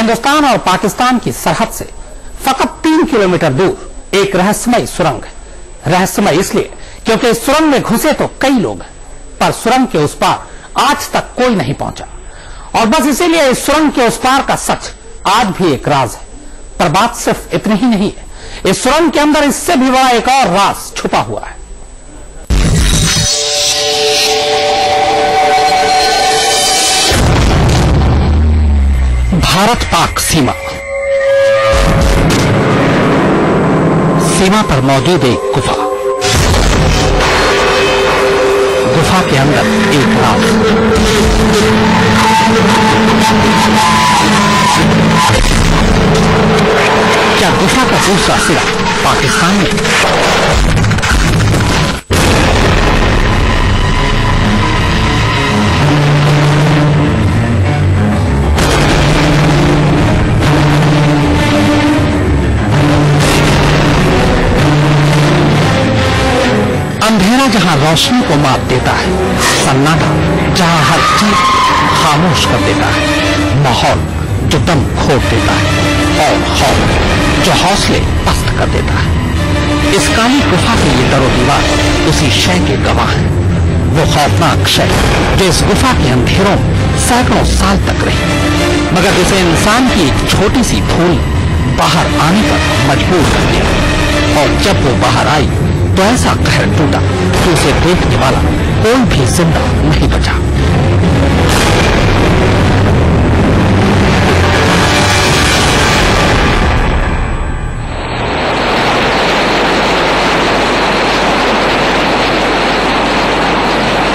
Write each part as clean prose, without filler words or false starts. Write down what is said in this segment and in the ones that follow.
हिंदुस्तान और पाकिस्तान की सरहद से फकत 3 किलोमीटर दूर एक रहस्यमय सुरंग है। रहस्यमय इसलिए क्योंकि इस सुरंग में घुसे तो कई लोग हैं, पर सुरंग के उस पार आज तक कोई नहीं पहुंचा। और बस इसीलिए इस सुरंग के उस पार का सच आज भी एक राज है। पर बात सिर्फ इतनी ही नहीं है, इस सुरंग के अंदर इससे भी बड़ा एक और राज छुपा हुआ है। भारत पाक सीमा पर मौजूद एक गुफा। गुफा के अंदर एक राज। क्या गुफा का दूसरा सिरा पाकिस्तान में? अंधेरा जहां रोशनी को मात देता है, सन्नाटा जहां हर चीज खामोश कर देता है, माहौल जो दम खोद देता है और खौफ जो हौसले पस्त कर देता है। इस काली गुफा के ये दरो दीवार उसी शय के गवाह हैं। वो खौफनाक शय जो इस गुफा के अंधेरों में सैकड़ों साल तक रही, मगर जिसे इंसान की एक छोटी सी भूल बाहर आने पर मजबूर कर दिया। और जब वो बाहर आई तो ऐसा कहर टूटा कि उसे देखने वाला कोई भी जिंदा नहीं बचा।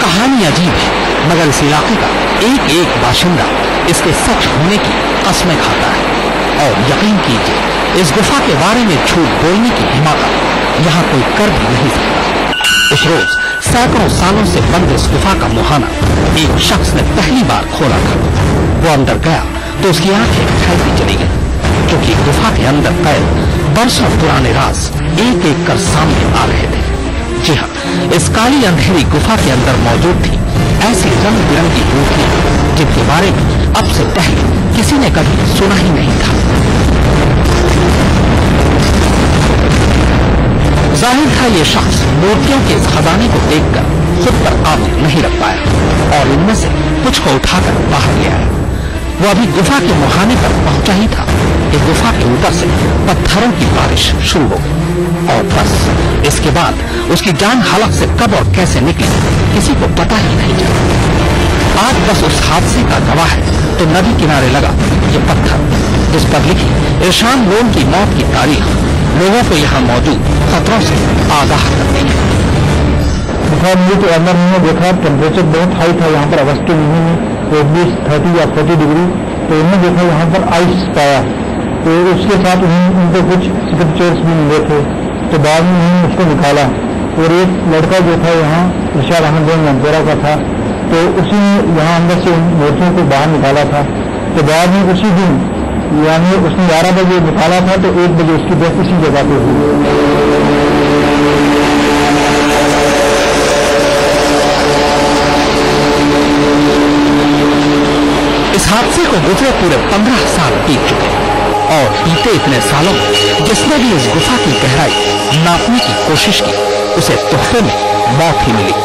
कहानी अजीब है, मगर इस इलाके का एक एक बाशिंदा इसके सच होने की कस्में खाता है। और यकीन कीजिए, इस गुफा के बारे में झूठ बोलने की हिम्मत यहाँ कोई कर भी नहीं सकता। उस रोज सैकड़ों सालों से बंद इस गुफा का मुहाना एक शख्स ने पहली बार खोला था। वो अंदर गया तो उसकी आंखें फैलती चली गई, क्योंकि गुफा के अंदर पैर बरसों पुराने राज एक एक कर सामने आ रहे थे। जी हाँ, इस काली अंधेरी गुफा के अंदर मौजूद थी ऐसी रंग बिरंगी मूर्तियां जिनके बारे में अब से पहले किसी ने कभी सुना ही नहीं था। जाहिर था ये शख्स मूर्तियों के इस खजाने को देखकर खुद पर काबू नहीं रख पाया और इनमें से कुछ को उठाकर बाहर ले आया। वो अभी गुफा के मुहाने पर पहुंचा ही था कि गुफा के ऊपर से पत्थरों की बारिश शुरू हो गई। और बस इसके बाद उसकी जान हलक से कब और कैसे निकली किसी को पता ही नहीं चला। आज बस उस हादसे का गवाह है तो नदी किनारे लगा ये पत्थर, जिस पर लिखी इरशान लोन की मौत की तारीख लोगों को यहाँ मौजूद खतरों से आगाह करती है। तो अंदर हमने देखा टेम्परेचर बहुत हाई था यहाँ पर अगस्त के महीने में, 30 या 40 डिग्री। तो उन्होंने देखा यहाँ पर आइस पाया, तो उसके साथ उनको कुछ स्क्रिप्चर्स भी मिले थे। तो बाद में उन्होंने उसको निकाला और एक लड़का जो था यहाँ इरशाद अहमद मंजरा का था, तो उसी ने यहाँ अंदर से उन मूर्तियों को बाहर निकाला था। तो बाद में उसी दिन यानी उसने 11 बजे निकाला था, तो 1 बजे उसकी डेथ इसी जगह पे हुई। इस हादसे को गुजरे पूरे 15 साल बीत चुके और बीते इतने सालों में जिसने भी इस गुफा की गहराई नापने की कोशिश की उसे तोहफे में मौत ही मिली।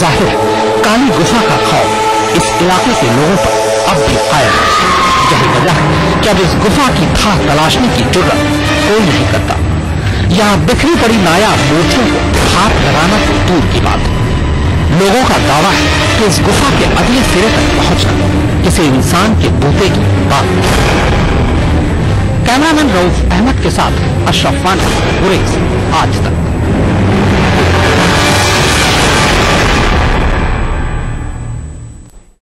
जाहिर है काली गुफा का खौफ इस इलाके के लोगों पर अब भी कायम है। यही वजह है कि अब इस गुफा की थाह तलाशने की जुर्रत कोई नहीं करता। यहाँ बिखरी पड़ी नायाब मूर्तियों को हाथ लगाना तो दूर की बात है। लोगों का दावा है कि इस गुफा के अगले सिरे तक पहुंचना किसी इंसान के बूते की बात नहीं। कैमरामैन रऊफ अहमद के साथ अशरफ वानी, गुरेज, आज तक।